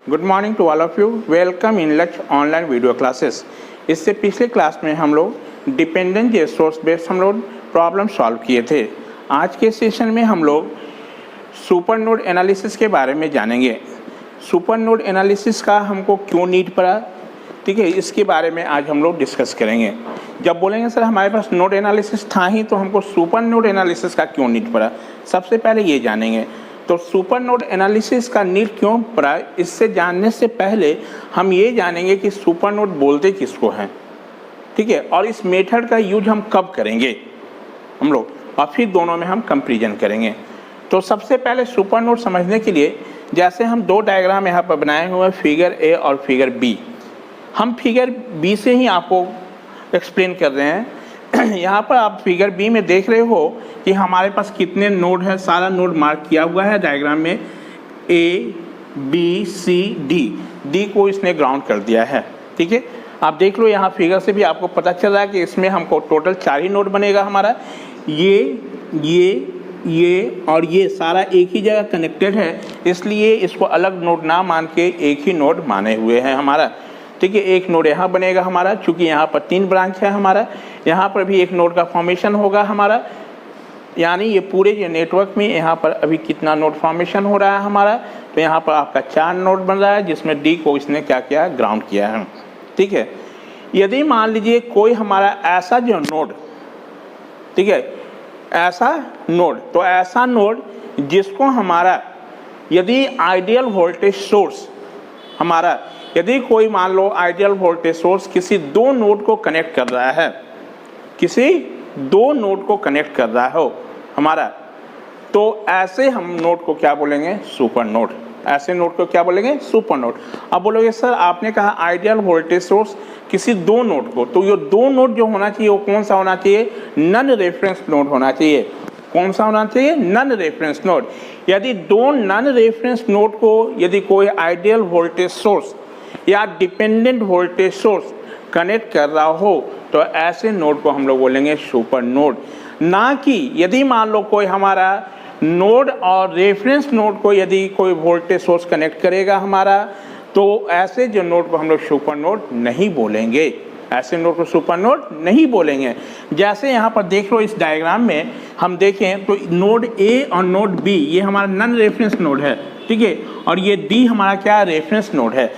Good morning to all of you. Welcome in Lakshya online video classes. इससे पिछले class में हम लोग डिपेंडेंट सोर्स बेस्ड हम लोग प्रॉब्लम सॉल्व किए थे। आज के सेशन में हम लोग सुपर नोड एनालिसिस के बारे में जानेंगे। सुपर नोड एनालिसिस का हमको क्यों नीड पड़ा, ठीक है, इसके बारे में आज हम लोग डिस्कस करेंगे। जब बोलेंगे सर हमारे पास नोड एनालिसिस था ही तो हमको सुपर नोड एनालिसिस का क्यों नीड पड़ा, सबसे पहले ये जानेंगे। तो सुपर नोड एनालिसिस का नीड क्यों पड़ा, इससे जानने से पहले हम ये जानेंगे कि सुपर नोड बोलते किसको हैं, ठीक है, और इस मेथड का यूज हम कब करेंगे हम लोग, और फिर दोनों में हम कंपैरिजन करेंगे। तो सबसे पहले सुपर नोड समझने के लिए जैसे हम दो डायग्राम यहाँ पर बनाए हुए हैं, फिगर ए और फिगर बी। हम फिगर बी से ही आपको एक्सप्लेन कर रहे हैं। यहाँ पर आप फिगर बी में देख रहे हो कि हमारे पास कितने नोड है, सारा नोड मार्क किया हुआ है डायग्राम में। A B C D, D को इसने ग्राउंड कर दिया है, ठीक है। आप देख लो यहाँ फिगर से भी आपको पता चल रहा है कि इसमें हमको टोटल 4 ही नोड बनेगा हमारा। ये और ये सारा एक ही जगह कनेक्टेड है, इसलिए इसको अलग नोड ना मान के एक ही नोड माने हुए हैं हमारा, ठीक है। एक नोड यहाँ बनेगा हमारा, चूंकि यहाँ पर 3 ब्रांच है हमारा, यहाँ पर भी एक नोड का फॉर्मेशन होगा हमारा। यानी ये पूरे ये नेटवर्क में यहाँ पर अभी कितना नोड फॉर्मेशन हो रहा है हमारा, तो यहाँ पर आपका 4 नोड बन रहा है, जिसमें डी को इसने क्या किया, ग्राउंड किया है, ठीक है। यदि मान लीजिए कोई हमारा ऐसा जो नोड, ठीक है, ऐसा नोड, तो ऐसा नोड जिसको हमारा यदि आइडियल वोल्टेज सोर्स हमारा, यदि कोई मान लो आइडियल वोल्टेज सोर्स किसी 2 नोड को कनेक्ट कर रहा है, किसी 2 नोड को कनेक्ट कर रहा हो हमारा, तो ऐसे हम नोड को क्या बोलेंगे, सुपर नोड। ऐसे नोड को क्या बोलेंगे, सुपर नोड। अब बोलोगे सर आपने कहा आइडियल वोल्टेज सोर्स किसी 2 नोड को, तो ये 2 नोड जो होना चाहिए वो कौन सा होना चाहिए, नन रेफरेंस नोड होना चाहिए। कौन सा होना चाहिए, नन रेफरेंस नोड। यदि 2 नन रेफरेंस नोड को यदि कोई आइडियल वोल्टेज सोर्स या डिपेंडेंट वोल्टेज सोर्स कनेक्ट कर रहा हो, तो ऐसे नोड को हम लोग बोलेंगे सुपर नोड। ना कि यदि मान लो कोई हमारा नोड और रेफरेंस नोड को यदि कोई वोल्टेज सोर्स कनेक्ट करेगा हमारा, तो ऐसे जो नोड को हम लोग सुपर नोड नहीं बोलेंगे, ऐसे नोड को सुपर नोड नहीं बोलेंगे। जैसे यहाँ पर देख लो इस डायग्राम में हम देखें तो नोड ए और नोड बी ये हमारा नन रेफरेंस नोड है, ठीक है, और ये डी हमारा क्या रेफरेंस नोड है।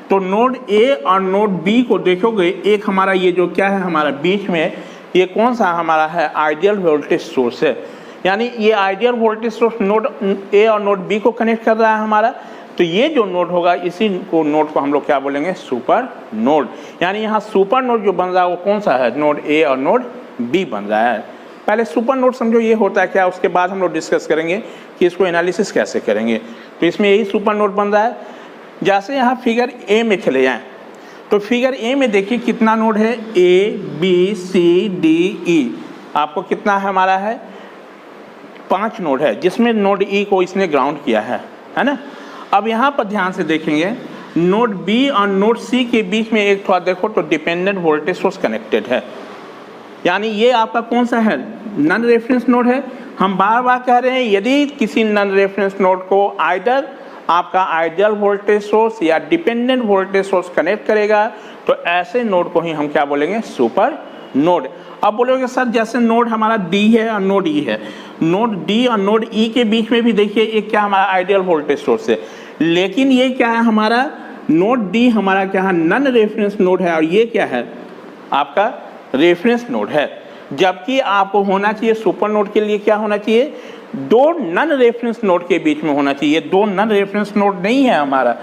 तो नोड ए और नोड बी को देखोगे, एक हमारा ये जो क्या है हमारा बीच में, ये कौन सा हमारा है, आइडियल वोल्टेज सोर्स है। यानी ये ideal voltage source node A और नोड बी को कनेक्ट कर रहा है हमारा, तो ये जो नोड होगा इसी को नोड को हम लोग क्या बोलेंगे, सुपर नोड। यानी यहाँ सुपर नोड जो बन रहा है वो कौन सा है, नोड ए और नोड बी बन रहा है। पहले सुपर नोड समझो ये होता है क्या, उसके बाद हम लोग डिस्कस करेंगे कि इसको एनालिसिस कैसे करेंगे। तो इसमें यही सुपर नोड बन रहा है। जैसे यहाँ फिगर ए में चले जाएं, तो फिगर ए में देखिए कितना नोड है, ए बी सी डी ई, आपको कितना है हमारा है, 5 नोड है, जिसमें नोड ई को इसने ग्राउंड किया है ना। अब यहाँ पर ध्यान से देखेंगे, नोड बी और नोड सी के बीच में एक थोड़ा देखो तो डिपेंडेंट वोल्टेज सोर्स कनेक्टेड है। यानी ये आपका कौन सा है, नन रेफरेंस नोड है। हम बार बार कह रहे हैं यदि किसी नन रेफरेंस नोड को आइडर आपका आइडियल वोल्टेज सोर्स या डिपेंडेंट वोल्टेज सोर्स कनेक्ट करेगा, तो ऐसे नोड को ही हम क्या बोलेंगे, सुपर नोड। अब बोलोगे सर जैसे नोड हमारा डी है और नोड ई है, नोड डी और नोड ई के बीच में भी देखिए एक क्या हमारा आइडियल वोल्टेज सोर्स है, लेकिन ये क्या है हमारा, नोड डी हमारा क्या है, नन रेफरेंस नोड है, और ये क्या है आपका रेफरेंस नोड है। जबकि आपको होना चाहिए सुपर नोड के लिए क्या होना चाहिए, 2 नन रेफरेंस नोड के बीच में होना चाहिए। 2 नन रेफरेंस नोड नहीं है हमारा,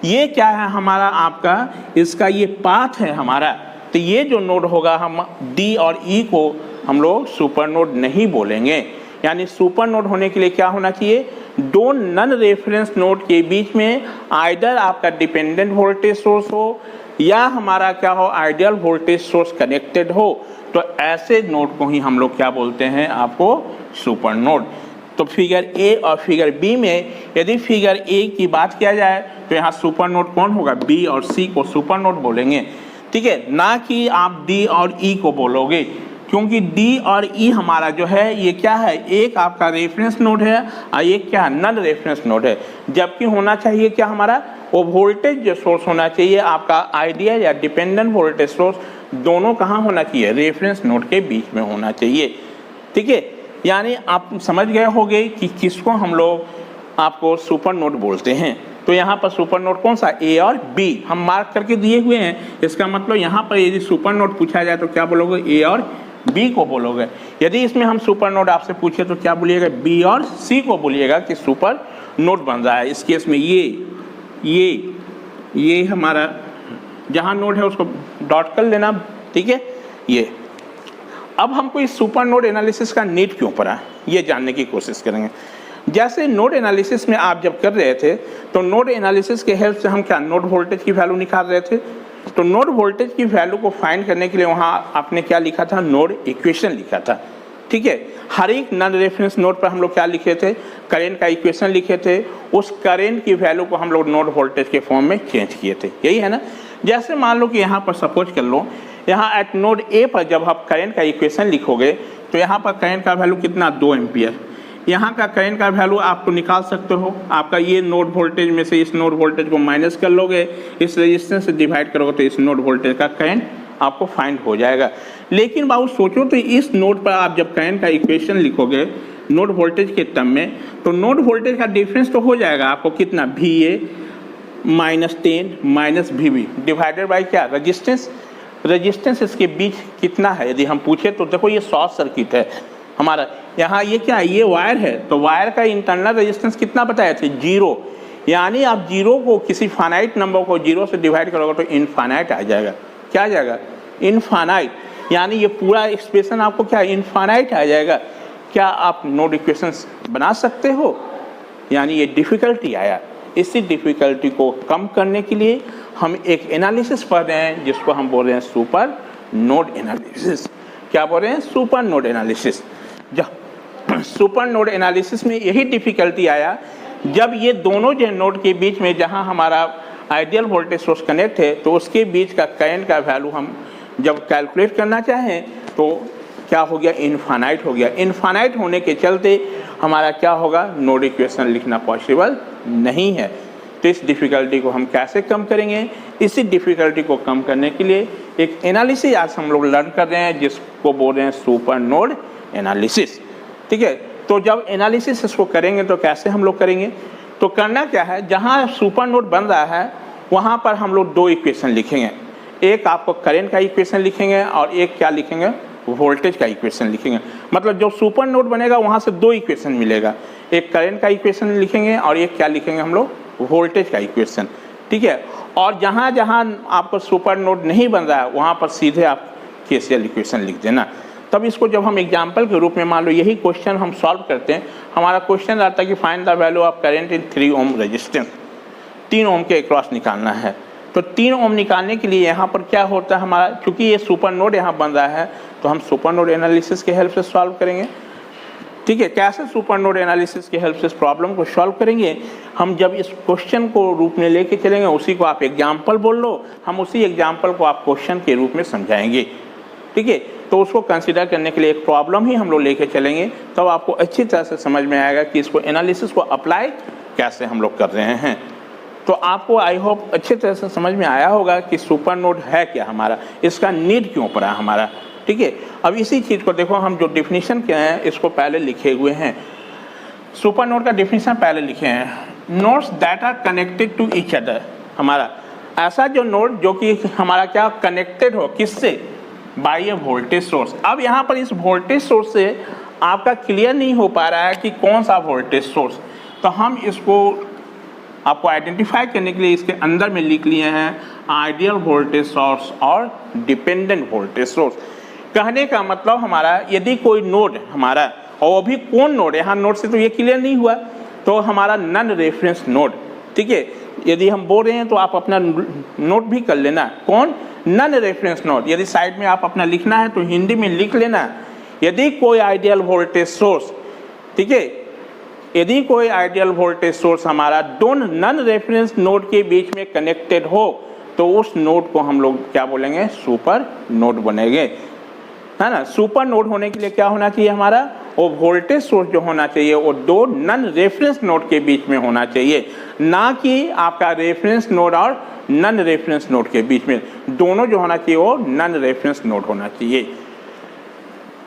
ये क्या है हमारा आपका, इसका ये पाथ है हमारा। तो ये जो नोड होगा हम डी और ई को हम लोग सुपर नोड नहीं बोलेंगे। यानी सुपर नोड होने के लिए क्या होना चाहिए, 2 नन रेफरेंस नोड के बीच में आइडर आपका डिपेंडेंट वोल्टेज सोर्स हो या हमारा क्या हो, आइडियल वोल्टेज सोर्स कनेक्टेड हो, तो ऐसे नोड को ही हम लोग क्या बोलते हैं, आपको सुपर नोड। तो फिगर ए और फिगर बी में यदि फिगर ए की बात किया जाए तो यहाँ सुपर नोड कौन होगा, बी और सी को सुपर नोड बोलेंगे, ठीक है, ना कि आप डी और ई को बोलोगे, क्योंकि डी और ई हमारा जो है ये क्या है, एक आपका रेफरेंस नोड है और एक क्या नन रेफरेंस नोड है। जबकि होना चाहिए क्या हमारा वो वोल्टेज जो सोर्स होना चाहिए आपका आइडियल या डिपेंडेंट वोल्टेज सोर्स दोनों कहाँ होना चाहिए, रेफरेंस नोड के बीच में होना चाहिए। ठीक है, यानी आप समझ गए होंगे कि किसको हम लोग आपको सुपर नोड बोलते हैं। तो यहाँ पर सुपर नोड कौन सा, ए और बी हम मार्क करके दिए हुए हैं। इसका मतलब यहाँ पर यदि सुपर नोड पूछा जाए तो क्या बोलोगे, ए और बी को बोलोगे। यदि इसमें हम सुपर नोड आपसे पूछे तो क्या बोलिएगा, बी और सी को बोलिएगा कि सुपर नोड बन रहा है। इस केस में ये हमारा जहाँ नोड है उसको डॉट कर लेना। ठीक है, ये अब हमको इस सुपर नोड एनालिसिस का नीड क्यों पड़ा ये जानने की कोशिश करेंगे। जैसे नोड एनालिसिस में आप जब कर रहे थे तो नोड एनालिसिस के हेल्प से हम क्या नोड वोल्टेज की वैल्यू निकाल रहे थे। तो नोड वोल्टेज की वैल्यू को फाइंड करने के लिए वहाँ आपने क्या लिखा था, नोड इक्वेशन लिखा था। ठीक है, हर एक नन रेफरेंस नोड पर हम लोग क्या लिखे थे, करेंट का इक्वेशन लिखे थे। उस करेंट की वैल्यू को हम लोग नोड वोल्टेज के फॉर्म में चेंज किए थे, यही है ना। जैसे मान लो कि यहाँ पर सपोज कर लो, यहाँ एट नोड ए पर जब आप करेंट का इक्वेशन लिखोगे तो यहाँ पर करेंट का वैल्यू कितना, 2 एम्पियर। यहाँ का करेंट का वैल्यू आपको निकाल सकते हो, आपका ये नोड वोल्टेज में से इस नोड वोल्टेज को माइनस कर लोगे, इस रेजिस्टेंस से डिवाइड करोगे तो इस नोड वोल्टेज का करंट आपको फाइंड हो जाएगा। लेकिन बाबू सोचो तो इस नोड पर आप जब करंट का इक्वेशन लिखोगे नोड वोल्टेज के टर्म में, तो नोड वोल्टेज का डिफरेंस तो हो जाएगा आपको कितना, VA -10 minus VB divided by क्या, रजिस्टेंस। रजिस्टेंस इसके बीच कितना है यदि हम पूछे तो देखो ये शॉर्ट सर्किट है हमारा। यहाँ ये क्या है, ये वायर है, तो वायर का इंटरनल रेजिस्टेंस कितना बताया थे, 0। यानी आप 0 को किसी फाइनाइट नंबर को 0 से डिवाइड करोगे तो इनफाइनाइट आ जाएगा। क्या आ जाएगा, इनफाइनाइट। यानी ये पूरा एक्सप्रेशन आपको क्या, इनफाइनाइट आ जाएगा। क्या आप नोड इक्वेशंस बना सकते हो, यानी ये डिफ़िकल्टी आया। इसी डिफ़िकल्टी को कम करने के लिए हम एक एनालिसिस पढ़ रहे हैं जिसको हम बोल रहे हैं सुपर नोड एनालिसिस। क्या बोल रहे हैं, सुपर नोड एनालिसिस। जब सुपर नोड एनालिसिस में यही डिफ़िकल्टी आया जब ये दोनों जो नोड के बीच में जहां हमारा आइडियल वोल्टेज सोर्स कनेक्ट है तो उसके बीच का करंट का वैल्यू हम जब कैलकुलेट करना चाहें तो क्या हो गया, इनफाइनाइट हो गया। इनफाइनाइट होने के चलते हमारा क्या होगा, नोड इक्वेशन लिखना पॉसिबल नहीं है। तो इस डिफ़िकल्टी को हम कैसे कम करेंगे, इसी डिफ़िकल्टी को कम करने के लिए एक एनालिसिस आज हम लोग लर्न कर रहे हैं जिसको बोल रहे हैं सुपर नोड एनालिसिस। ठीक है, तो जब एनालिसिस इसको करेंगे तो कैसे हम लोग करेंगे, तो करना क्या है, जहाँ सुपर नोड बन रहा है वहाँ पर हम लोग 2 इक्वेशन लिखेंगे। एक आपको करंट का इक्वेशन लिखेंगे और एक क्या लिखेंगे, वोल्टेज का इक्वेशन लिखेंगे। मतलब जो सुपर नोड बनेगा वहाँ से 2 इक्वेशन मिलेगा, एक करंट का इक्वेशन लिखेंगे और एक क्या लिखेंगे हम लोग, वोल्टेज का इक्वेशन। ठीक है, और जहाँ जहाँ आपको सुपर नोड नहीं बन रहा है वहाँ पर सीधे आप KCL इक्वेशन लिख देना। तब इसको जब हम एग्जाम्पल के रूप में मान लो यही क्वेश्चन हम सॉल्व करते हैं, हमारा क्वेश्चन आता है कि find the value of current in 3 ohm resistance, 3 ओम के अक्रॉस निकालना है। तो 3 ओम निकालने के लिए यहाँ पर क्या होता है हमारा, क्योंकि ये सुपर नोड यहाँ बन रहा है तो हम सुपर नोड एनालिसिस के हेल्प से सॉल्व करेंगे। ठीक है, कैसे सुपर नोड एनालिसिस के हेल्प से इस प्रॉब्लम को सॉल्व करेंगे, हम जब इस क्वेश्चन को रूप में लेके चलेंगे उसी को आप एग्जाम्पल बोल लो, हम उसी एग्जाम्पल को आप क्वेश्चन के रूप में समझाएंगे। ठीक है, तो उसको कंसीडर करने के लिए एक प्रॉब्लम ही हम लोग लेके चलेंगे, तब तो आपको अच्छी तरह से समझ में आएगा कि इसको एनालिसिस को अप्लाई कैसे हम लोग कर रहे हैं। तो आपको आई होप अच्छी तरह से समझ में आया होगा कि सुपर नोड है क्या हमारा, इसका नीड क्यों पड़ा हमारा। ठीक है, अब इसी चीज़ को देखो, हम जो डिफिनीशन क्या है इसको पहले लिखे हुए हैं। सुपर नोड का डिफिनीशन पहले लिखे हैं, nodes that are connected to each other. हमारा ऐसा जो नोड जो कि हमारा क्या कनेक्टेड हो, किससे, बाय ए वोल्टेज सोर्स। अब यहाँ पर इस वोल्टेज सोर्स से आपका क्लियर नहीं हो पा रहा है कि कौन सा वोल्टेज सोर्स, तो हम इसको आपको आइडेंटिफाई करने के लिए इसके अंदर में लिख लिए हैं आइडियल वोल्टेज सोर्स और डिपेंडेंट वोल्टेज सोर्स। कहने का मतलब हमारा यदि कोई नोड हमारा, और वो भी कौन नोड, यहाँ नोड से तो ये क्लियर नहीं हुआ, तो हमारा नन रेफरेंस नोड। ठीक है, यदि हम बोल रहे हैं तो आप अपना नोट भी कर लेना, कौन, नन रेफरेंस नोड। यदि साइड में आप अपना लिखना है तो हिंदी में लिख लेना, यदि कोई आइडियल वोल्टेज सोर्स, ठीक है, यदि कोई आइडियल वोल्टेज सोर्स हमारा दोनों नन रेफरेंस नोड के बीच में कनेक्टेड हो तो उस नोड को हम लोग क्या बोलेंगे, सुपर नोड बनेंगे, है ना। सुपर नोड होने के लिए क्या होना चाहिए हमारा, वो वोल्टेज सोर्स जो होना चाहिए वो दो नन रेफरेंस नोड के बीच में होना चाहिए, ना कि आपका रेफरेंस नोड और नन रेफरेंस नोड के बीच में। दोनों जो होना चाहिए वो नन रेफरेंस नोड होना चाहिए।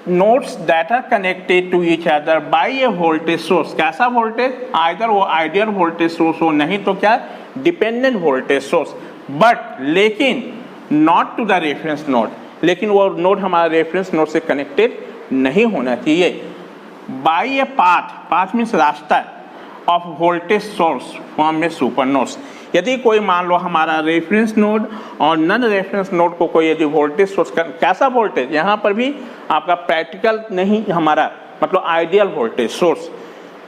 Nodes that are connected to each other by a voltage source, कैसा वोल्टेज, आइदर वो आइडियल वोल्टेज सोर्स हो, नहीं तो क्या डिपेंडेंट वोल्टेज सोर्स, बट लेकिन not to the reference node, लेकिन वो नोड हमारा रेफरेंस नोड से कनेक्टेड नहीं होना चाहिए। By a path, path means रास्ता ऑफ वोल्टेज सोर्स फॉर्म में सुपर नोड्स। यदि कोई मान लो हमारा रेफरेंस नोड और नन रेफरेंस नोड को कोई यदि वोल्टेज सोर्स, कैसा वोल्टेज, यहाँ पर भी आपका प्रैक्टिकल नहीं हमारा, मतलब आइडियल वोल्टेज सोर्स,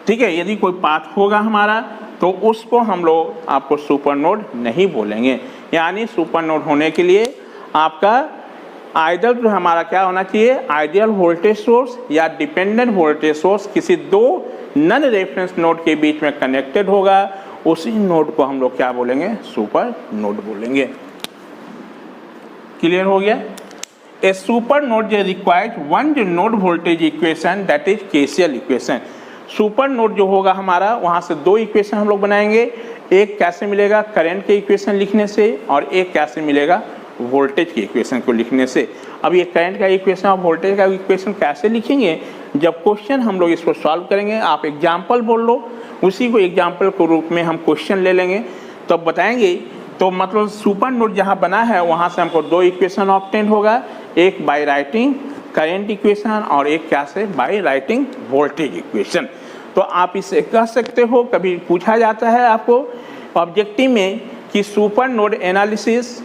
ठीक है। यदि कोई पाथ होगा हमारा तो उसको हम लोग आपको सुपर नोड नहीं बोलेंगे। यानी सुपर नोड होने के लिए आपका आइडियल जो हमारा क्या होना चाहिए, आइडियल वोल्टेज सोर्स या डिपेंडेंट वोल्टेज सोर्स किसी दो नन रेफरेंस नोड के बीच में कनेक्टेड होगा, उसी नोड को हम लोग क्या बोलेंगे, सुपर नोड बोलेंगे। क्लियर हो गया। A super node requires one node voltage equation that is KCL equation. Super node जो होगा हमारा, वहां से दो इक्वेशन हम लोग बनाएंगे, एक कैसे मिलेगा करंट के इक्वेशन लिखने से और एक कैसे मिलेगा वोल्टेज के इक्वेशन को लिखने से। अब ये करंट का इक्वेशन और वोल्टेज का इक्वेशन कैसे लिखेंगे, जब क्वेश्चन हम लोग इसको सॉल्व करेंगे, आप एग्जाम्पल बोल लो, उसी को एग्जाम्पल के रूप में हम क्वेश्चन ले लेंगे तब तो बताएंगे। तो मतलब सुपर नोड जहाँ बना है वहाँ से हमको दो इक्वेशन ऑब्टेन होगा, एक बाय राइटिंग करंट इक्वेशन और एक क्या से बाय राइटिंग वोल्टेज इक्वेशन। तो आप इसे कह सकते हो, कभी पूछा जाता है आपको ऑब्जेक्टिव में कि super node analysis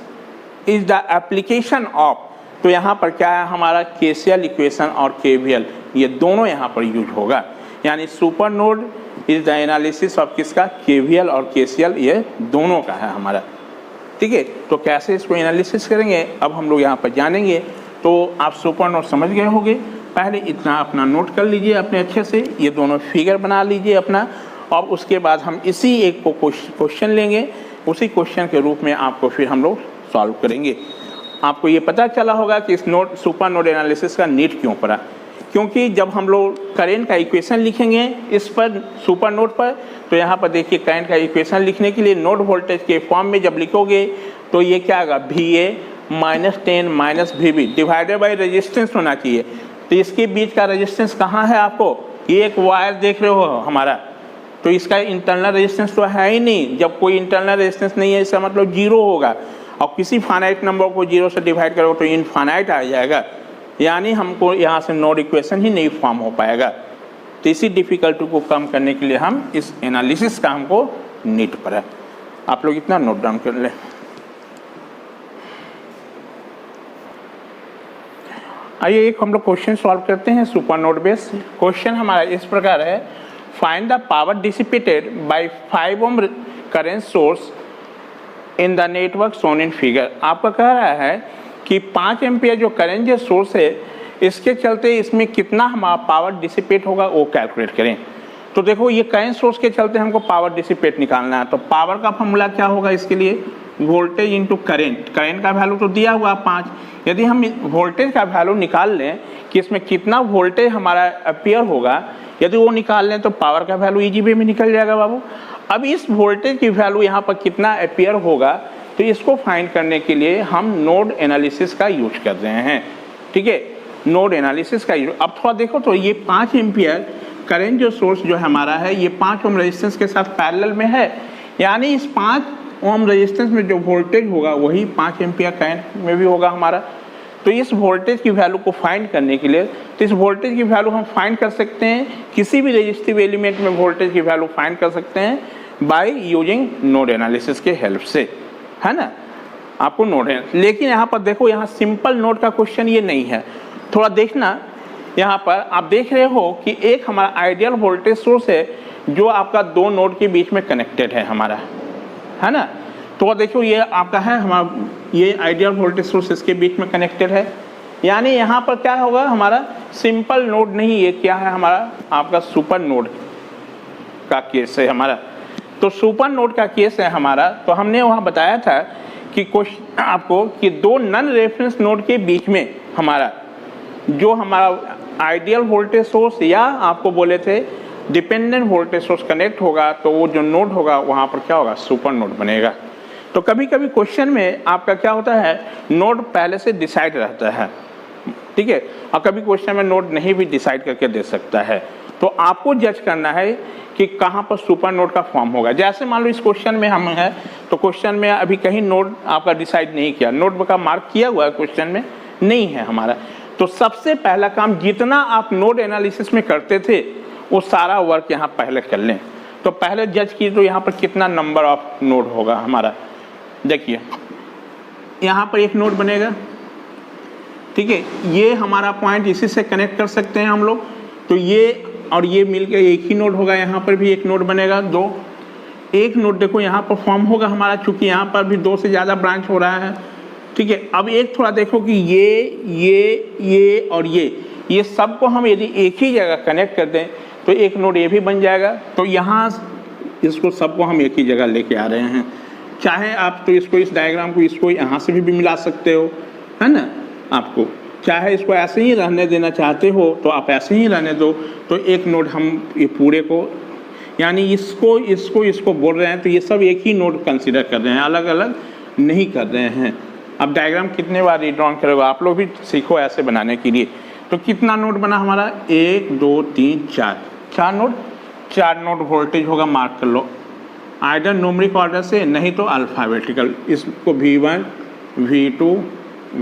is the application of, तो यहाँ पर क्या है हमारा केसीएल इक्वेशन और केवीएल, ये दोनों यहाँ पर यूज होगा। यानी super node is the analysis of किसका, केवीएल और केसीएल, ये दोनों का है हमारा, ठीक है। तो कैसे इसको एनालिसिस करेंगे अब हम लोग यहाँ पर जानेंगे। तो आप सुपर नोड समझ गए होंगे, पहले इतना अपना नोट कर लीजिए अपने अच्छे से, ये दोनों फिगर बना लीजिए अपना, और उसके बाद हम इसी एक को क्वेश्चन लेंगे, उसी क्वेश्चन के रूप में आपको फिर हम लोग सॉल्व करेंगे। आपको ये पता चला होगा कि इस नोड सुपर नोड एनालिसिस का नीड क्यों पड़ा, क्योंकि जब हम लोग करंट का इक्वेशन लिखेंगे इस पर सुपर नोड पर, तो यहाँ पर देखिए करंट का इक्वेशन लिखने के लिए नोड वोल्टेज के फॉर्म में जब लिखोगे तो ये क्या आएगा, VA minus 10 minus VB divided by resistance होना चाहिए। तो इसके बीच का रेजिस्टेंस कहाँ है आपको, ये एक वायर देख रहे हो हमारा, तो इसका इंटरनल रेजिस्टेंस तो है ही नहीं। जब कोई इंटरनल रेजिस्टेंस नहीं है इसका मतलब जीरो होगा, और किसी फाइनाइट नंबर को जीरो से डिवाइड करोगे तो इनफाइनाइट आ जाएगा, यानी हमको यहाँ से नोड इक्वेशन ही नहीं फॉर्म हो पाएगा। तो इसी डिफिकल्टी को कम करने के लिए हम इस एनालिसिस का हमको नीड पड़ा। आप लोग इतना नोट डाउन कर लें। आइए एक हम लोग क्वेश्चन सॉल्व करते हैं सुपर नोड बेस। क्वेश्चन हमारा इस प्रकार है, find the power dissipated by 5 ohm current source in the network shown in figure. आपका कह रहा है कि 5 एम्पियर जो करंट जो सोर्स है, इसके चलते इसमें कितना हमारा पावर डिसिपेट होगा वो कैलकुलेट करें। तो देखो ये करंट सोर्स के चलते हमको पावर डिसिपेट निकालना है, तो पावर का फॉर्मूला क्या होगा इसके लिए, वोल्टेज इंटू करंट। करंट का वैल्यू तो दिया हुआ 5, यदि हम वोल्टेज का वैल्यू निकाल लें कि इसमें कितना वोल्टेज हमारा अपियर होगा, यदि वो निकाल लें तो पावर का वैल्यू इजी वे में निकल जाएगा बाबू। अब इस वोल्टेज की वैल्यू यहाँ पर कितना अपियर होगा, तो इसको फाइंड करने के लिए हम नोड एनालिसिस का यूज कर रहे हैं, ठीक है, नोड एनालिसिस का यूज। अब थोड़ा देखो तो ये 5 एम्पियर करंट जो सोर्स जो हमारा है ये 5 ओम रेजिस्टेंस के साथ पैरेलल में है, यानी इस 5 ओम रेजिस्टेंस में जो वोल्टेज होगा वही 5 एम्पियर करंट में भी होगा हमारा। तो इस वोल्टेज की वैल्यू को फाइंड करने के लिए, तो इस वोल्टेज की वैल्यू हम फाइंड कर सकते हैं, किसी भी रेजिस्टिव एलिमेंट में वोल्टेज की वैल्यू फाइंड कर सकते हैं बाय यूजिंग नोड एनालिसिस के हेल्प से, है ना। आपको नोड है, लेकिन यहाँ पर देखो यहाँ सिंपल नोड का क्वेश्चन ये नहीं है, थोड़ा देखना। यहाँ पर आप देख रहे हो कि एक हमारा आइडियल वोल्टेज सोर्स है जो आपका दो नोड के बीच में कनेक्टेड है हमारा, है ना। तो देखो ये आपका है हमारा, ये आइडियल वोल्टेज सोर्स इसके बीच में कनेक्टेड है, यानी यहाँ पर क्या होगा हमारा सिंपल नोड नहीं, ये क्या है हमारा आपका सुपर नोड का केस है हमारा। तो सुपर नोड का केस है हमारा, तो हमने वहाँ बताया था कि क्वेश्चन आपको कि दो नन रेफरेंस नोड के बीच में हमारा जो हमारा आइडियल वोल्टेज सोर्स या आपको बोले थे डिपेंडेंट वोल्टेज सोर्स कनेक्ट होगा तो वो जो नोड होगा वहाँ पर क्या होगा, सुपर नोड बनेगा। तो कभी कभी क्वेश्चन में आपका क्या होता है, नोड पहले से डिसाइड रहता है, ठीक है, और कभी क्वेश्चन में नोड नहीं भी डिसाइड करके दे सकता है। तो आपको जज करना है कि कहाँ पर सुपर नोड का फॉर्म होगा। जैसे मान लो इस क्वेश्चन में हम है, तो क्वेश्चन में अभी कहीं नोड आपका डिसाइड नहीं किया, नोड का मार्क किया हुआ है क्वेश्चन में नहीं है हमारा। तो सबसे पहला काम जितना आप नोड एनालिसिस में करते थे वो सारा वर्क यहाँ पहले कर लें। तो पहले जज कीजिए तो यहाँ पर कितना नंबर ऑफ नोड होगा हमारा। देखिए यहाँ पर एक नोड बनेगा, ठीक है, ये हमारा पॉइंट इसी से कनेक्ट कर सकते हैं हम लोग। तो ये और ये मिलकर एक ही नोड होगा, यहाँ पर भी एक नोड बनेगा, दो, एक नोड देखो यहाँ पर फॉर्म होगा हमारा, चूंकि यहाँ पर भी दो से ज़्यादा ब्रांच हो रहा है, ठीक है। अब एक थोड़ा देखो कि ये और ये सबको हम यदि एक ही जगह कनेक्ट कर दें तो एक नोड ये भी बन जाएगा। तो यहाँ इसको सबको हम एक ही जगह लेके आ रहे हैं। चाहे आप तो इसको इस डायग्राम को इसको यहाँ से भी मिला सकते हो, है ना, आपको चाहे इसको ऐसे ही रहने देना चाहते हो तो आप ऐसे ही रहने दो। तो एक नोड हम ये पूरे को यानी इसको बोल रहे हैं, तो ये सब एक ही नोड कंसीडर कर रहे हैं, अलग अलग नहीं कर रहे हैं। अब डायग्राम कितने बार रीड्रॉन करोगे, आप लोग भी सीखो ऐसे बनाने के लिए। तो कितना नोड बना हमारा, 1 2 3 4, चार नोड वोल्टेज होगा, मार्क कर लो, आइदर न्यूमेरिक ऑर्डर से नहीं तो अल्फ़ाबेटिकल। इसको V1 V2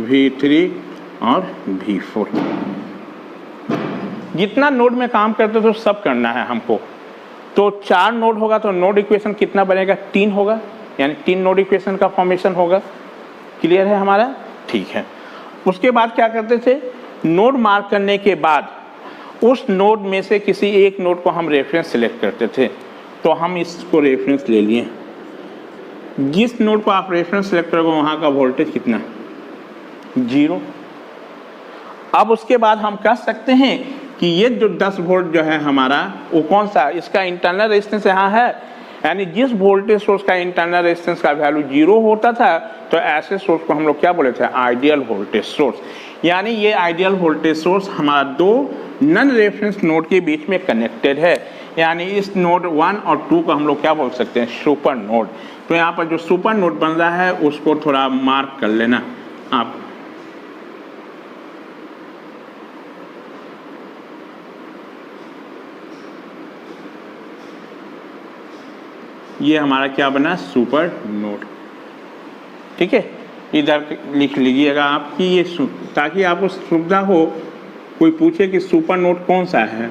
V3 और V4 जितना नोड में काम करते तो सब करना है हमको। तो 4 नोड होगा तो नोड इक्वेशन कितना बनेगा, 3 होगा, यानी 3 नोड इक्वेशन का फॉर्मेशन होगा। क्लियर है हमारा, ठीक है। उसके बाद क्या करते थे, नोड मार्क करने के बाद उस नोड में से किसी एक नोड को हम रेफरेंस सिलेक्ट करते थे। तो हम इसको रेफरेंस ले लिए, जिस नोड को आप रेफरेंस सिलेक्ट करोगे वहाँ का वोल्टेज कितना, 0। अब उसके बाद हम कह सकते हैं कि ये जो 10 वोल्ट जो है हमारा वो कौन सा, इसका इंटरनल रेजिस्टेंस यहाँ है, यानी जिस वोल्टेज सोर्स का इंटरनल रेजिस्टेंस का वैल्यू 0 होता था तो ऐसे सोर्स को हम लोग क्या बोले थे, आइडियल वोल्टेज सोर्स। यानी ये आइडियल वोल्टेज सोर्स हमारा दो नन रेफरेंस नोड के बीच में कनेक्टेड है, यानी इस नोड 1 और 2 को हम लोग क्या बोल सकते हैं, सुपर नोड। तो यहाँ पर जो सुपर नोड बन रहा है उसको थोड़ा मार्क कर लेना आप। ये हमारा क्या बना, सुपर नोड, ठीक है। इधर लिख लीजिएगा आप कि ये ताकि आपको सुविधा हो, कोई पूछे कि सुपर नोड कौन सा है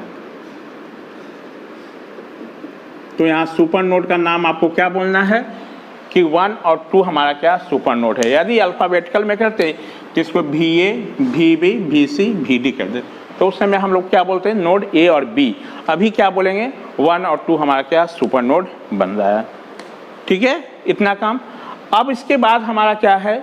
तो यहाँ सुपर नोड का नाम आपको क्या बोलना है कि 1 और 2 हमारा क्या सुपर नोड है। यदि अल्फ़ाबेटिकल में करते तो इसको VA VB VC VD कर दे तो उस समय हम लोग क्या बोलते हैं, नोड A और B। अभी क्या बोलेंगे, 1 और 2 हमारा क्या सुपर नोड बन रहा है, ठीक है, इतना काम। अब इसके बाद हमारा क्या है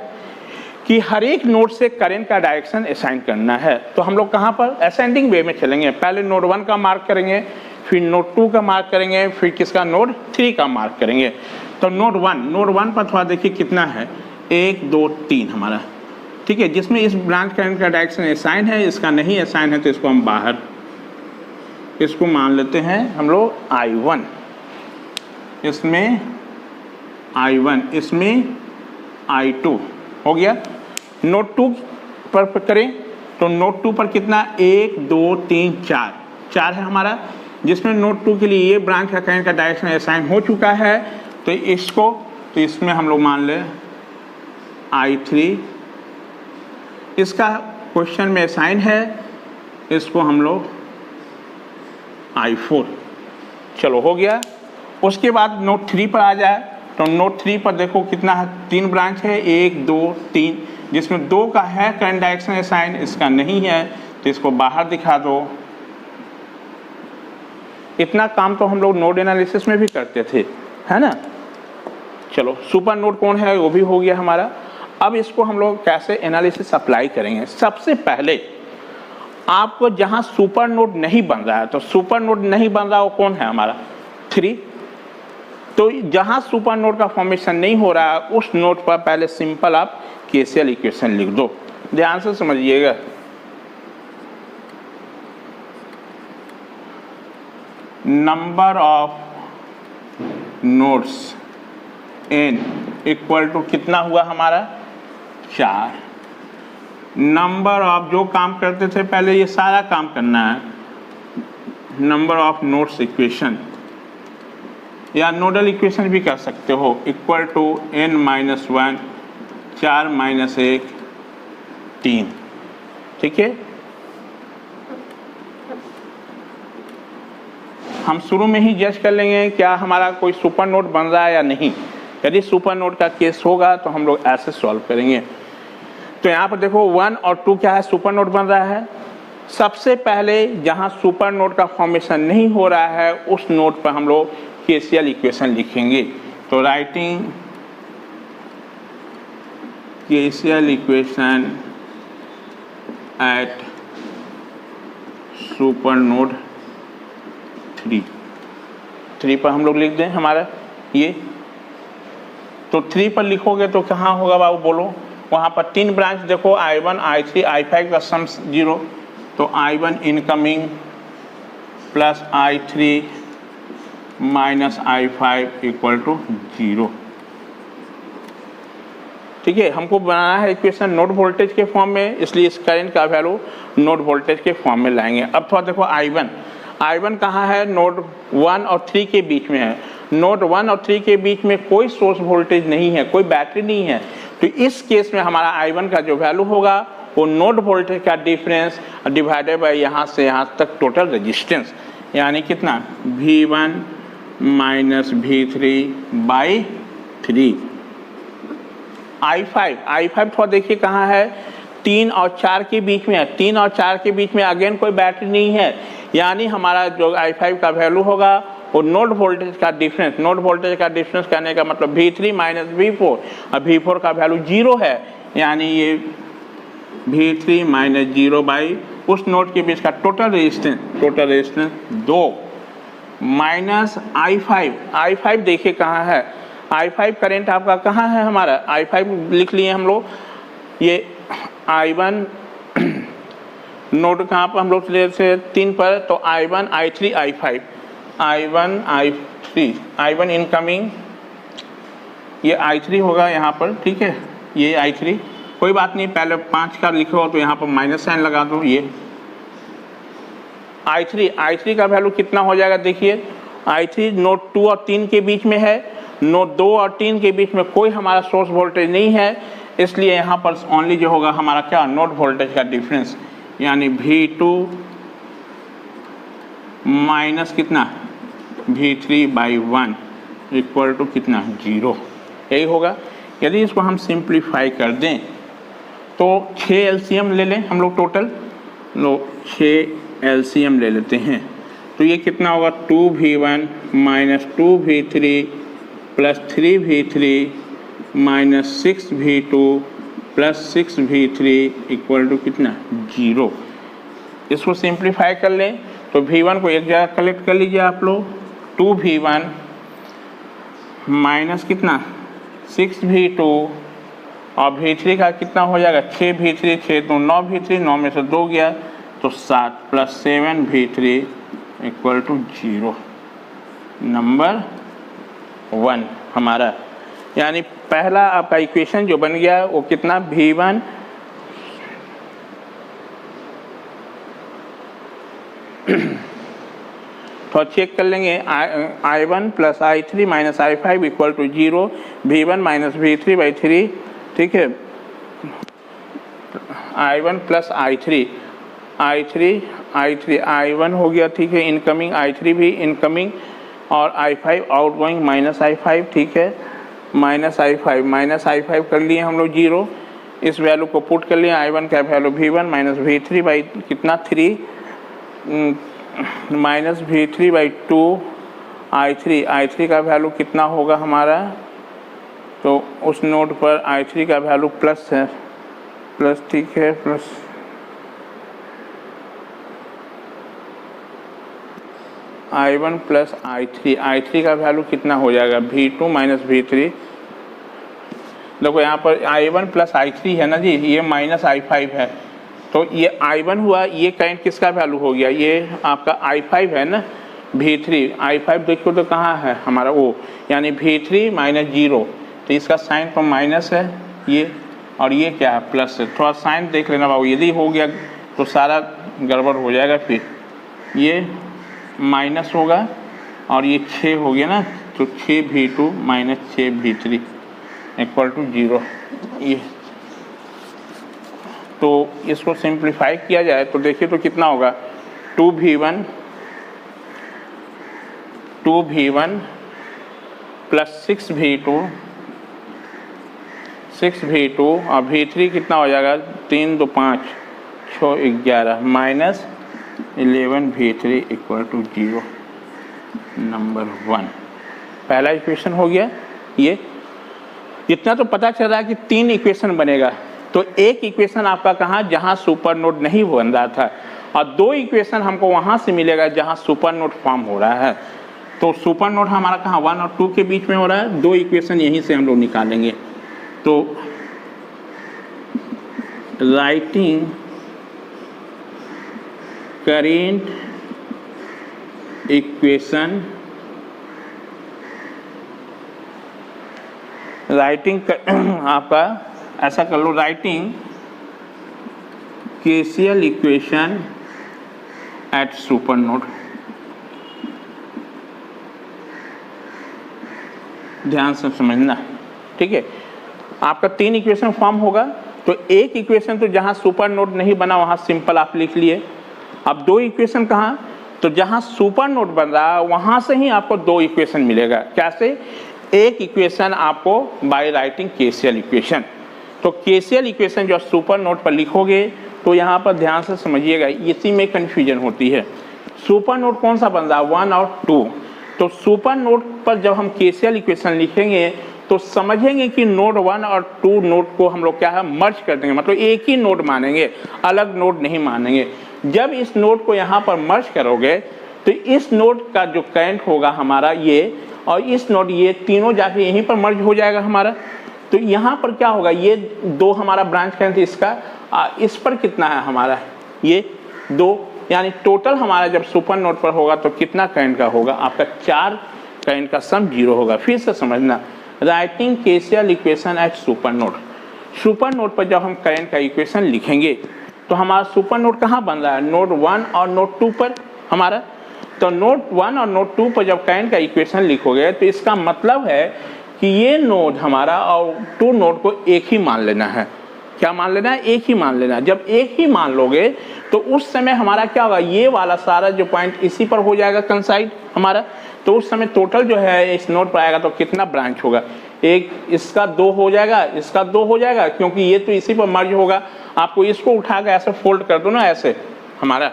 कि हर एक नोड से करंट का डायरेक्शन असाइन करना है। तो हम लोग कहाँ पर असेंडिंग वे में चलेंगे, पहले नोड 1 का मार्क करेंगे, फिर नोड 2 का मार्क करेंगे, फिर किसका, नोड 3 का मार्क करेंगे। तो नोड 1 पर थोड़ा देखिए कितना है, 1 2 3 हमारा, ठीक है, जिसमें इस ब्रांच करंट का डायरेक्शन असाइन है, इसका नहीं असाइन है तो इसको हम बाहर, इसको मान लेते हैं हम लोग I1, इसमें I1, इसमें I2 हो गया। नोड 2 पर करें तो नोड 2 पर कितना, 1 2 3 4 है हमारा, जिसमें नोड 2 के लिए ये ब्रांच का करंट का डायरेक्शन असाइन हो चुका है। तो इसको, तो इसमें हम लोग मान ले I3, इसका क्वेश्चन में असाइन है, इसको हम लोग I4, चलो हो गया। उसके बाद नोड 3 पर आ जाए तो नोड 3 पर देखो कितना है, 3 ब्रांच है, 1 2 3, जिसमें 2 का है करंट डायरेक्शन असाइन, इसका नहीं है तो इसको बाहर दिखा दो। इतना काम तो हम लोग नोड एनालिसिस में भी करते थे, है ना। चलो सुपर नोड कौन है वो भी हो गया हमारा। अब इसको हम लोग कैसे एनालिसिस अप्लाई करेंगे, सबसे पहले आपको जहां सुपर नोड नहीं बन रहा है, तो सुपर नोड नहीं बन रहा वो कौन है हमारा, 3। तो जहां सुपर नोड का फॉर्मेशन नहीं हो रहा है उस नोड पर पहले सिंपल आप KCL इक्वेशन लिख दो, ध्यान से समझिएगा। Number of nodes n equal to कितना हुआ हमारा 4। नंबर ऑफ, जो काम करते थे पहले ये सारा काम करना है, नंबर ऑफ नोड्स इक्वेशन या नोडल इक्वेशन भी कर सकते हो, equal to n minus 1, 4 minus 1, 3। ठीक है, हम शुरू में ही जज कर लेंगे क्या हमारा कोई सुपर नोड बन रहा है या नहीं। यदि सुपर नोड का केस होगा तो हम लोग ऐसे सॉल्व करेंगे। तो यहाँ पर देखो 1 और 2 क्या है, सुपर नोड बन रहा है। सबसे पहले जहाँ सुपर नोड का फॉर्मेशन नहीं हो रहा है उस नोड पर हम लोग केसीएल इक्वेशन लिखेंगे। तो writing KCL equation at super node 3 पर हम लोग लिख दें हमारा ये। तो 3 पर लिखोगे तो कहाँ होगा बाबू बोलो, वहाँ पर 3 ब्रांच देखो, I1 I3 I5 का सम 0, तो I1 incoming plus I3 minus I5 equal to 0। ठीक है, हमको बनाना है इक्वेशन नोड वोल्टेज के फॉर्म में, इसलिए इस करंट का वैल्यू नोड वोल्टेज के फॉर्म में लाएंगे। अब थोड़ा देखो I1 कहाँ है, नोड 1 और 3 के बीच में है। नोड 1 और 3 के बीच में कोई सोर्स वोल्टेज नहीं है, कोई बैटरी नहीं है, तो इस केस में हमारा I1 का जो वैल्यू होगा वो नोड वोल्टेज का डिफरेंस डिवाइडेड बाय यहाँ से यहाँ तक टोटल रेजिस्टेंस, यानी कितना V1 minus V3 by 3। I5 थोड़ा देखिए कहाँ है, 3 और 4 के बीच में है। 3 और 4 के बीच में अगेन कोई बैटरी नहीं है, यानी हमारा जो I5 का वैल्यू होगा वो नोड वोल्टेज का डिफरेंस, नोड वोल्टेज का डिफरेंस करने का मतलब V3 माइनस V4, और V4 का वैल्यू 0 है, यानी ये V3 माइनस 0 बाई उस नोड के बीच का टोटल रेजिस्टेंस 2 माइनस I5 देखिए कहाँ है, I5 करंट आपका कहाँ है, हमारा I5 लिख लिए हम लोग। ये I1 नोड कहाँ पर हम लोग ले थे 3 पर, तो I1 I3 I5, I1 I3, I1 incoming, ये I3 होगा यहाँ पर। ठीक है, ये I3, कोई बात नहीं, पहले 5 का लिखो तो यहाँ पर माइनस साइन लगा दो। ये I3 का वैल्यू कितना हो जाएगा, देखिए I3 नोड 2 और 3 के बीच में है, नोड 2 और 3 के बीच में कोई हमारा सोर्स वोल्टेज नहीं है, इसलिए यहाँ पर ओनली जो होगा हमारा क्या, नोड वोल्टेज का डिफरेंस, यानी V2 माइनस कितना V3 बाई 1 इक्वल टू कितना 0, यही होगा। यदि इसको हम सिंप्लीफाई कर दें तो 6 एलसीएम ले लें हम लोग, टोटल 6 एलसीएम ले लेते हैं, तो ये कितना होगा 2V1 minus 2V3 plus 3V3 minus 6V2 plus 6V3 equal to कितना 0। इसको सिंप्लीफाई कर लें तो V1 को एक जगह कलेक्ट कर लीजिए आप लोग, 2V1 माइनस कितना 6V2 और V3 का कितना हो जाएगा 6V3, 6 तो 9V3, 9 में से 2 गया तो 7 plus 7V3 equal to 0, number 1 हमारा। यानी पहला आपका इक्वेशन जो बन गया वो कितना V1 तो चेक कर लेंगे, I1 plus I3 minus I5 equal to 0, V1 minus V3 by 3। ठीक है, I1 प्लस I1 हो गया। ठीक है, इनकमिंग I3 भी इनकमिंग, और I5 आउटगोइंग माइनस I5। ठीक है, माइनस I5 कर लिए हम लोग 0, इस वैल्यू को पुट कर लिए, I1 का value V1 minus V3 by कितना 3 माइनस V3 बाई 2 I3 का वैल्यू कितना होगा हमारा, तो उस नोड पर I3 का वैल्यू प्लस है, प्लस। ठीक है, प्लस I1 प्लस I3 का वैल्यू कितना हो जाएगा V2 माइनस V3। देखो यहाँ पर I1 प्लस I3 है ना जी, ये माइनस I5 है, तो ये I1 हुआ, ये करंट किसका वैल्यू हो गया, ये आपका I5 है ना, V3 I5 देखो तो कहाँ है हमारा O, यानी V3 माइनस 0, तो इसका साइन तो माइनस है ये, और ये क्या है प्लस है। थोड़ा साइन देख लेना बाबू, यदि हो गया तो सारा गड़बड़ हो जाएगा, फिर ये माइनस होगा और ये 6 हो गया ना, तो 6V2 minus 6V3 equal to 0। ये तो इसको सिंप्लीफाई किया जाए तो देखिए तो कितना होगा, 2V1 प्लस 6V2 और V3 कितना हो जाएगा, 3 2 5 6 11 minus 11V3 equal to 0, number 1। पहला इक्वेशन हो गया। ये इतना तो पता चल रहा है कि 3 इक्वेशन बनेगा, तो एक इक्वेशन आपका कहाँ, जहाँ सुपर नोड नहीं बन रहा था, और 2 इक्वेशन हमको वहाँ से मिलेगा जहाँ सुपर नोड फॉर्म हो रहा है। तो सुपर नोड हमारा कहाँ 1 और 2 के बीच में हो रहा है, 2 इक्वेशन यहीं से हम लोग निकालेंगे। तो राइटिंग करेंट इक्वेशन, आपका ऐसा कर लो, writing KCL equation at super node. ध्यान से समझना, ठीक है। आपका 3 इक्वेशन फॉर्म होगा, तो एक इक्वेशन तो जहां सुपर नोड नहीं बना वहां सिंपल आप लिख लिए। अब 2 इक्वेशन कहाँ, तो जहां सुपर नोड बन रहा है वहां से ही आपको 2 इक्वेशन मिलेगा। कैसे, एक इक्वेशन आपको बाय राइटिंग केसीएल इक्वेशन। तो केसीएल इक्वेशन जो सुपर नोड पर लिखोगे तो यहाँ पर ध्यान से समझिएगा, इसी में कन्फ्यूजन होती है। सुपर नोड कौन सा बन रहा है, 1 और 2। तो सुपर नोड पर जब हम केसीएल इक्वेशन लिखेंगे तो समझेंगे कि नोड 1 और 2 नोड को हम लोग क्या है मर्ज कर देंगे, मतलब एक ही नोड मानेंगे, अलग नोड नहीं मानेंगे। जब इस नोड को यहाँ पर मर्ज करोगे तो इस नोड का जो करंट होगा हमारा ये, और इस नोड, ये तीनों जाके यहीं पर मर्ज हो जाएगा हमारा। तो यहाँ पर क्या होगा, ये 2 हमारा ब्रांच करंट इसका, इस पर कितना है हमारा, ये 2, यानी टोटल हमारा जब सुपर नोड पर होगा तो कितना करंट का होगा, आपका 4 करंट का सम 0 होगा। फिर से समझना, writing KCL equation at super node. Super node पर जब हम करंट का इक्वेशन लिखेंगे तो हमारा सुपर नोड कहाँ बन रहा है, नोड 1 और नोड 2 पर हमारा। तो नोड 1 और नोड 2 पर जब करंट का इक्वेशन लिखोगे तो इसका मतलब है कि ये नोड हमारा और 2 नोड को एक ही मान लेना है। क्या मान लेना है, एक ही मान लेना है। जब एक ही मान लोगे तो उस समय हमारा क्या होगा, ये वाला सारा जो पॉइंट इसी पर हो जाएगा कंसाइड हमारा। तो उस समय टोटल जो है इस नोड पर आएगा तो कितना ब्रांच होगा, एक, इसका 2 हो जाएगा, इसका 2 हो जाएगा, क्योंकि ये तो इसी पर मर्ज होगा। आपको इसको उठा कर ऐसे फोल्ड कर दो ना ऐसे हमारा।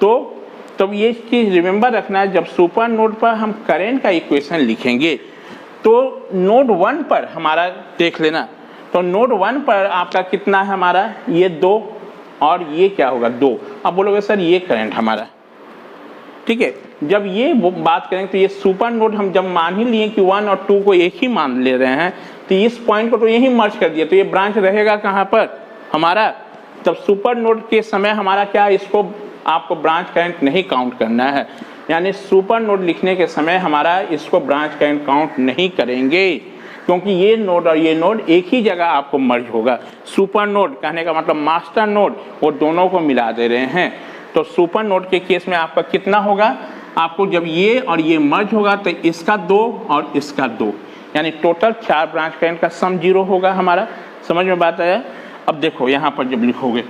तो तब ये चीज रिमेंबर रखना है, जब सुपर नोड पर हम करंट का इक्वेशन लिखेंगे तो नोड 1 पर हमारा देख लेना, तो नोड 1 पर आपका कितना है हमारा, ये 2, और ये क्या होगा 2। अब बोलोगे सर ये करंट हमारा, ठीक है। जब ये बात करें तो ये सुपर नोड हम जब मान ही लिए कि 1 और 2 को एक ही मान ले रहे हैं, तो इस पॉइंट को तो यही मर्ज कर दिया, तो ये ब्रांच रहेगा कहाँ पर हमारा। तब सुपर नोड के समय हमारा क्या, इसको आपको ब्रांच करंट नहीं काउंट करना है, यानी सुपर नोड लिखने के समय हमारा इसको ब्रांच करंट काउंट नहीं करेंगे, क्योंकि ये नोड और ये नोड एक ही जगह आपको मर्ज होगा। सुपर नोड कहने का मतलब मास्टर नोड, वो दोनों को मिला दे रहे हैं। तो सुपर नोड के केस में आपका कितना होगा, आपको जब ये और ये मर्ज होगा तो इसका 2 और इसका 2, यानी टोटल 4 ब्रांच करंट का सम 0 होगा हमारा। समझ में बात आया। अब देखो यहाँ पर जब लिखोगे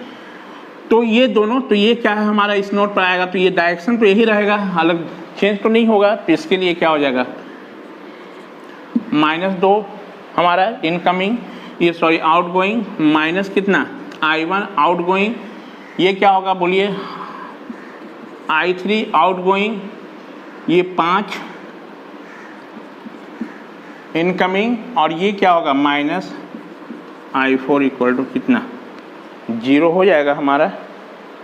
तो ये दोनों, तो ये क्या है हमारा इस नोड पर आएगा, तो ये डायरेक्शन तो यही रहेगा, अलग चेंज तो नहीं होगा। तो इसके लिए क्या हो जाएगा, -2 हमारा इनकमिंग, ये सॉरी आउटगोइंग, माइनस कितना I1 आउटगोइंग, ये क्या होगा बोलिए I3 आउटगोइंग, ये 5 इनकमिंग, और ये क्या होगा -I4 इक्वल टू कितना 0 हो जाएगा हमारा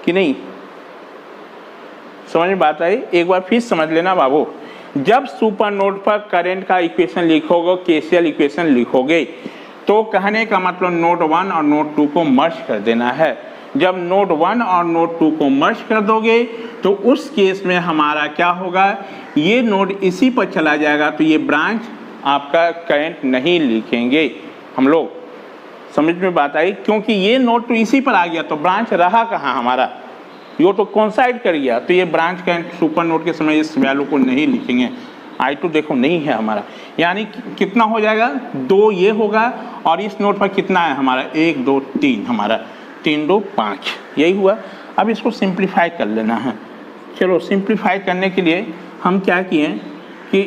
कि नहीं। समझ में बात आई। एक बार फिर समझ लेना बाबू, जब सुपर नोड पर करंट का इक्वेशन लिखोगे, केसीएल इक्वेशन लिखोगे, तो कहने का मतलब नोड 1 और नोड 2 को मर्ज कर देना है। जब नोड 1 और नोड 2 को मर्ज कर दोगे तो उस केस में हमारा क्या होगा, ये नोड इसी पर चला जाएगा, तो ये ब्रांच आपका करंट नहीं लिखेंगे हम लोग। समझ में बात आई? क्योंकि ये नोड तो इसी पर आ गया, तो ब्रांच रहा कहाँ हमारा, ये तो कोइंसाइड कर गया, तो ये ब्रांच करंट सुपर नोड के समय इस वैल्यू को नहीं लिखेंगे। I2 देखो नहीं है हमारा, यानी कितना हो जाएगा, 2 ये होगा और इस नोड पर कितना है हमारा, 1 2 3, हमारा 3 2 5, यही हुआ। अब इसको सिंप्लीफाई कर लेना है। चलो सिंप्लीफाई करने के लिए हम क्या किए कि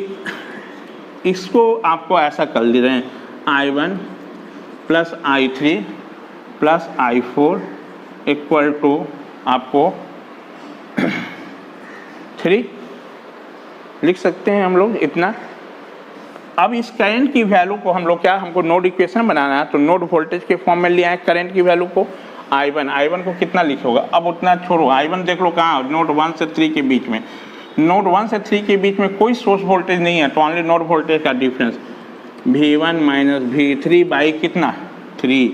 इसको आपको ऐसा कर दे रहे हैं, I1 plus I3 plus I4 equal to आपको 3 लिख सकते हैं हम लोग इतना। अब इस करंट की वैल्यू को हम लोग क्या, हमको नोड इक्वेशन बनाना है, तो नोड वोल्टेज के फॉर्म में ले आए करंट की वैल्यू को। I1 को कितना लिखोगा, अब उतना छोड़ो, I1 देख लो कहाँ, नोड 1 से 3 के बीच में, नोड 1 से 3 के बीच में कोई सोर्स वोल्टेज नहीं है, तो ओनली नोड वोल्टेज का difference V1 minus V3 by कितना 3।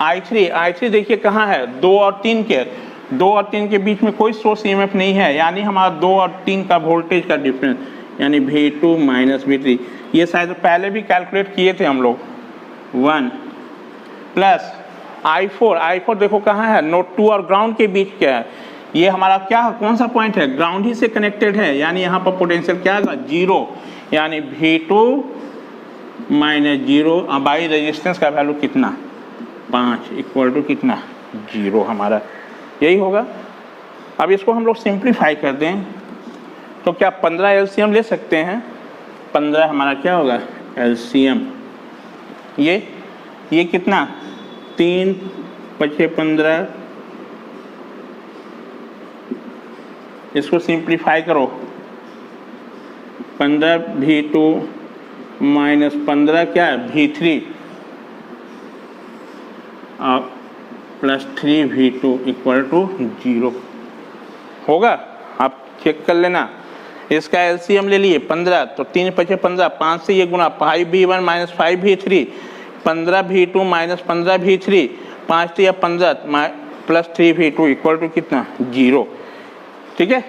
I3 देखिए कहाँ है, 2 और 3 के, 2 और 3 के बीच में कोई सोर्स EMF नहीं है, यानी हमारा 2 और 3 का वोल्टेज का डिफरेंस यानी V2 माइनस V3, ये शायद पहले भी कैलकुलेट किए थे हम लोग। 1 प्लस I4 देखो कहाँ है, नोड 2 और ग्राउंड के बीच क्या है, ये हमारा क्या है, कौन सा पॉइंट है, ग्राउंड ही से कनेक्टेड है, यानी यहाँ पर पोटेंशियल क्या होगा 0, यानी V2 माइनस 0 बाई रेजिस्टेंस का वैल्यू कितना 5 इक्वल टू कितना 0 हमारा, यही होगा। अब इसको हम लोग सिंप्लीफाई कर दें तो क्या 15 LCM ले सकते हैं, 15 हमारा क्या होगा LCM, ये कितना 3 5 15, इसको सिंप्लीफाई करो, 15 V2 माइनस 15 क्या है V3 और प्लस 3 V2 इक्वल टू 0 होगा। आप चेक कर लेना, इसका LCM ले लिए 15, तो 3 5 15, 5 से ये गुना 5 V1 minus 5 V3, 15 V2 minus 15 V3, 5 से 15 प्लस 3 V2 इक्वल टू कितना 0। ठीक है,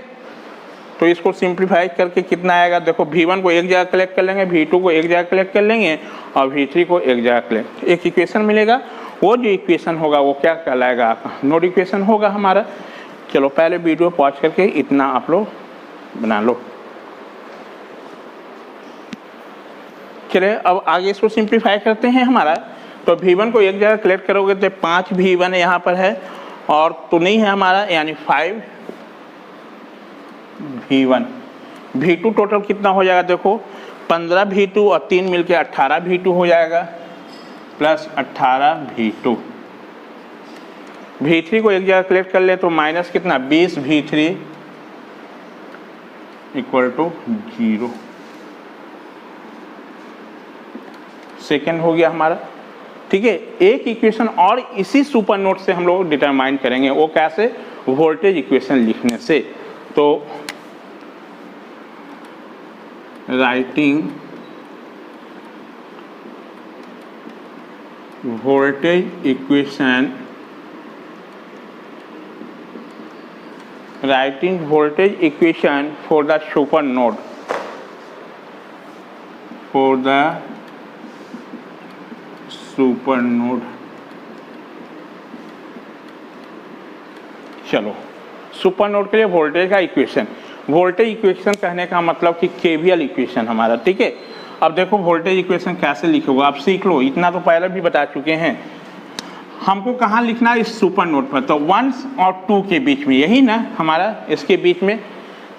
तो इसको सिंप्लीफाई करके कितना आएगा, देखो V1 को एक जगह कलेक्ट कर लेंगे, V2 को एक जगह कलेक्ट कर लेंगे और V3 को एक जगह कलेक्ट, एक इक्वेशन मिलेगा। वो जो इक्वेशन होगा वो क्या कहलाएगा, नोड इक्वेशन होगा हमारा। चलो पहले वीडियो पॉज करके इतना आप लोग बना लो। चलिए अब आगे इसको सिंप्लीफाई करते हैं हमारा। तो V1 को एक जगह कलेक्ट करोगे तो 5 V1 यहाँ पर है और तो नहीं है हमारा, यानी 5 V1। V2 टोटल कितना हो जाएगा, देखो 15 V2 और 3 मिलके 18 V2 हो जाएगा, प्लस 18 V2। V3 को एक जगह कलेक्ट कर ले तो माइनस कितना 20 V3 इक्वल टू 0। सेकेंड हो गया हमारा। ठीक है, एक इक्वेशन और इसी सुपर नोड से हम लोग डिटरमाइन करेंगे, वो कैसे, वोल्टेज इक्वेशन लिखने से। तो writing voltage equation, writing voltage equation for the super node, for the super node। चलो सुपर नोड के लिए वोल्टेज का इक्वेशन, वोल्टेज इक्वेशन कहने का मतलब कि केवीएल इक्वेशन हमारा। ठीक है, अब देखो वोल्टेज इक्वेशन कैसे लिखोगे, आप सीख लो, इतना तो पहले भी बता चुके हैं। हमको कहाँ लिखना है, इस सुपर नोड पर, तो 1 और 2 के बीच में, यही ना हमारा, इसके बीच में।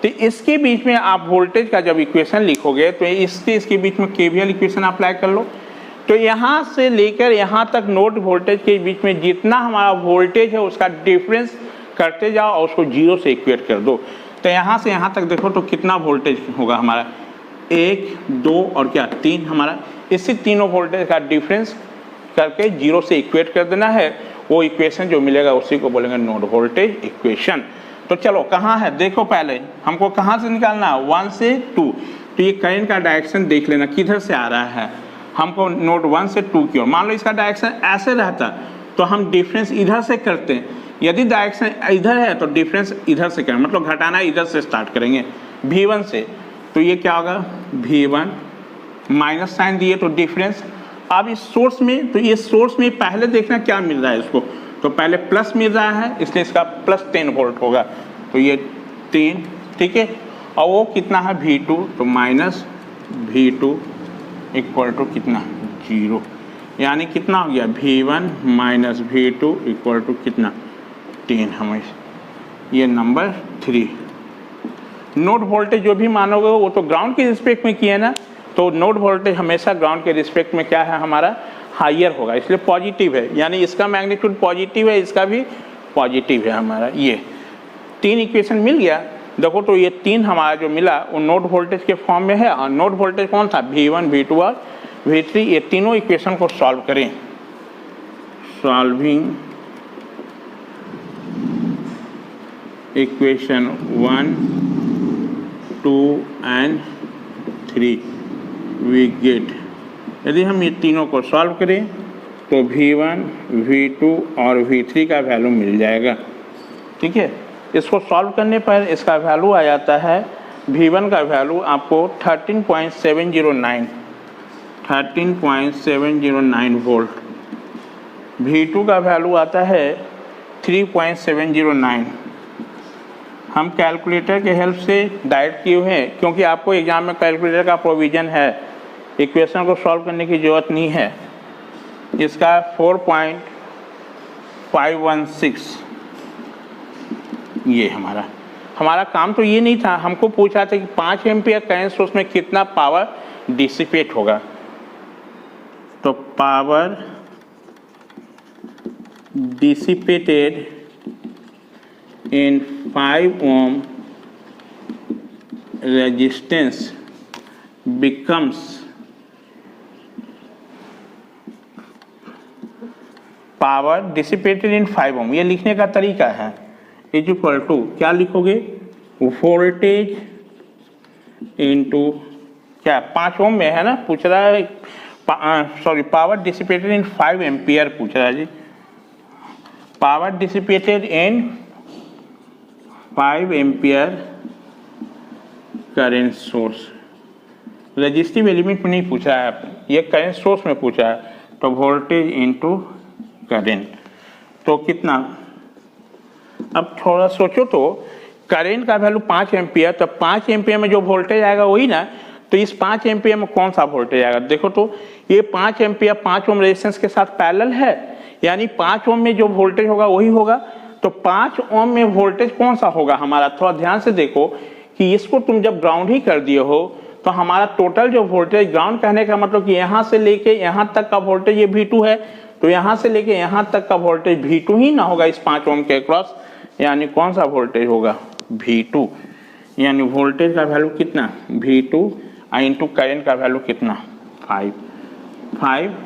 तो इसके बीच में आप वोल्टेज का जब इक्वेशन लिखोगे तो इसके बीच में केवीएल इक्वेशन अप्लाई कर लो। तो यहाँ से लेकर यहाँ तक नोड वोल्टेज के बीच में जितना हमारा वोल्टेज है उसका डिफरेंस करते जाओ और उसको 0 से इक्वेट कर दो। तो यहाँ से यहाँ तक देखो तो कितना वोल्टेज होगा हमारा, 1 2 और क्या 3 हमारा, इससे तीनों वोल्टेज का डिफरेंस करके 0 से इक्वेट कर देना है। वो इक्वेशन जो मिलेगा उसी को बोलेंगे नोड वोल्टेज इक्वेशन। तो चलो कहाँ है, देखो पहले हमको कहाँ से निकालना है, 1 से 2। तो ये करंट का डायरेक्शन देख लेना किधर से आ रहा है, हमको नोड 1 से 2 की ओर। मान लो इसका डायरेक्शन ऐसे रहता तो हम डिफरेंस इधर से करते हैं। यदि डायरेक्शन इधर है तो डिफरेंस इधर से करेंगे, मतलब घटाना इधर से स्टार्ट करेंगे V1 से। तो ये क्या होगा V1 माइनस साइन दिए तो डिफरेंस। अब इस सोर्स में, तो ये सोर्स में पहले देखना क्या मिल रहा है इसको, तो पहले प्लस मिल रहा है इसलिए इसका प्लस 10 वोल्ट होगा, तो ये 3, ठीक है। और वो कितना है V2, तो माइनस V2 इक्वल टू कितना 0, यानी कितना हो गया V1 minus V2 equal to कितना 10। हमें ये नंबर 3। नोड वोल्टेज जो भी मानोगे वो तो ग्राउंड के रिस्पेक्ट में किया ना, तो नोड वोल्टेज हमेशा ग्राउंड के रिस्पेक्ट में क्या है हमारा हायर होगा, इसलिए पॉजिटिव है, यानी इसका मैग्नीट्यूड पॉजिटिव है, इसका भी पॉजिटिव है हमारा। ये 3 इक्वेशन मिल गया। देखो तो ये 3 हमारा जो मिला वो नोड वोल्टेज के फॉर्म में है, और नोड वोल्टेज कौन था V1 V2 और V3। ये तीनों इक्वेशन को सॉल्व करें। Solving equation 1 2 and 3 we get, यदि हम ये तीनों को सॉल्व करें तो V1 V2 और V3 का वैल्यू मिल जाएगा, ठीक है। इसको सॉल्व करने पर इसका वैल्यू आ जाता है, V1 का वैल्यू आपको 13.709 वोल्ट, V2 का वैल्यू आता है 3.709। हम कैलकुलेटर के हेल्प से डायरेक्ट किए हुए हैं, क्योंकि आपको एग्जाम में कैलकुलेटर का प्रोविज़न है, इक्वेशन को सॉल्व करने की ज़रूरत नहीं है। इसका 4.516 ये हमारा काम तो ये नहीं था, हमको पूछा था कि 5 एम्पियर करंट सोर्स में कितना पावर डिसिपेट होगा। तो power dissipated in 5 ohm resistance becomes power dissipated in 5 ohm, ये लिखने का तरीका है, इज इक्वल टू क्या लिखोगे वोल्टेज इनटू क्या 5 ohm में है ना पूछ रहा है, sorry power dissipated in 5 ampere पूछ रहा है जी। Power dissipated in 5 ampere current source, resistive element में नहीं पूछा है, ये करेंट सोर्स में पूछा है। तो वोल्टेज इनटू करेंट, तो कितना, अब थोड़ा सोचो तो करेंट का वैल्यू 5 एम्पियर, तो 5 एम्पियर में जो वोल्टेज आएगा वही ना, तो इस 5 एम्पियर में कौन सा वोल्टेज आएगा, देखो तो ये 5 एम्पियर 5 ओम रेजिस्टेंस के साथ पैरेलल है, यानी 5 ओम में जो वोल्टेज होगा वही होगा। तो 5 ओम में वोल्टेज कौन सा होगा हमारा, थोड़ा ध्यान से देखो कि इसको तुम जब ग्राउंड ही कर दिए हो तो हमारा टोटल जो वोल्टेज, ग्राउंड कहने का मतलब कि यहाँ से लेके यहाँ तक का वोल्टेज ये V2 है, तो यहाँ से लेके यहाँ तक का वोल्टेज V2 ही ना होगा इस 5 ओम के क्रॉस, यानी कौन सा वोल्टेज होगा V2, यानी वोल्टेज का वैल्यू कितना V2 इंटू करेंट का वैल्यू कितना 5।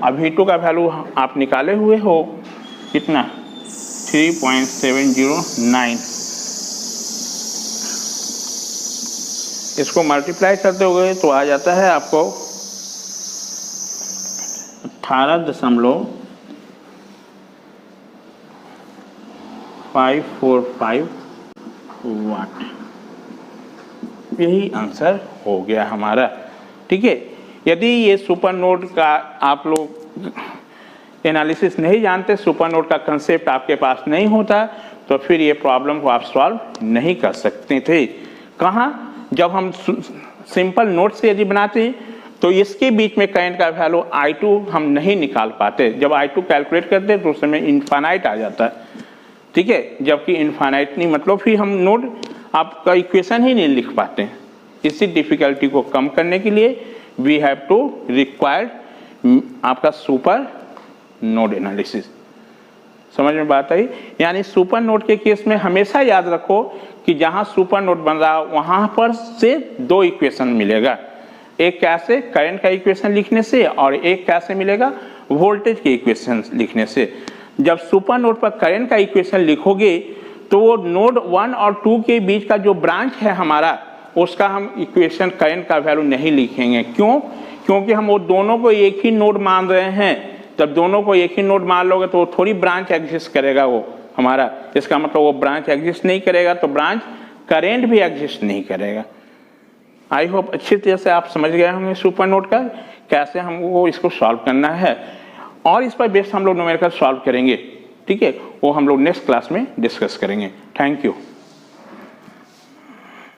अब V2 का वैल्यू आप निकाले हुए हो कितना 3.709, इसको मल्टीप्लाई करते हुए तो आ जाता है आपको 18.545 वाट, यही आंसर हो गया हमारा, ठीक है। यदि ये सुपर नोड का आप लोग एनालिसिस नहीं जानते, सुपर नोड का कंसेप्ट आपके पास नहीं होता, तो फिर ये प्रॉब्लम को आप सॉल्व नहीं कर सकते थे। कहाँ, जब हम सिंपल नोड से यदि बनाते तो इसके बीच में करंट का वैल्यू I2 हम नहीं निकाल पाते, जब I2 कैलकुलेट करते तो उस समय इनफाइनाइट आ जाता है, ठीक है। जबकि इनफाइनाइट नहीं मतलब फिर हम नोड आपका इक्वेशन ही नहीं लिख पाते। इसी डिफिकल्टी को कम करने के लिए वी हैव टू रिक्वायर्ड आपका सुपर नोड एनालिसिस। समझ में बात आई, यानी सुपर नोड के केस में हमेशा याद रखो कि जहां सुपर नोड बन रहा वहां पर से 2 इक्वेशन मिलेगा, एक कैसे करंट का इक्वेशन लिखने से और एक कैसे मिलेगा वोल्टेज के इक्वेशन लिखने से। जब सुपर नोड पर करंट का इक्वेशन लिखोगे तो वो नोड 1 और 2 के बीच का जो ब्रांच है हमारा, उसका हम इक्वेशन करंट का वैल्यू नहीं लिखेंगे। क्यों? क्योंकि हम वो दोनों को एक ही नोड मान रहे हैं, जब दोनों को एक ही नोड मान लोगे तो वो थोड़ी ब्रांच एग्जिस्ट करेगा वो हमारा, इसका मतलब वो ब्रांच एग्जिस्ट नहीं करेगा तो ब्रांच करेंट भी एग्जिस्ट नहीं करेगा। आई होप अच्छी तरह से आप समझ गए होंगे सुपर नोड का कैसे हमको इसको सॉल्व करना है, और इस पर बेस्ड हम लोग न्यूमेरिकल सॉल्व करेंगे। ठीक है, वो हम लोग नेक्स्ट क्लास में डिस्कस करेंगे। Thank you.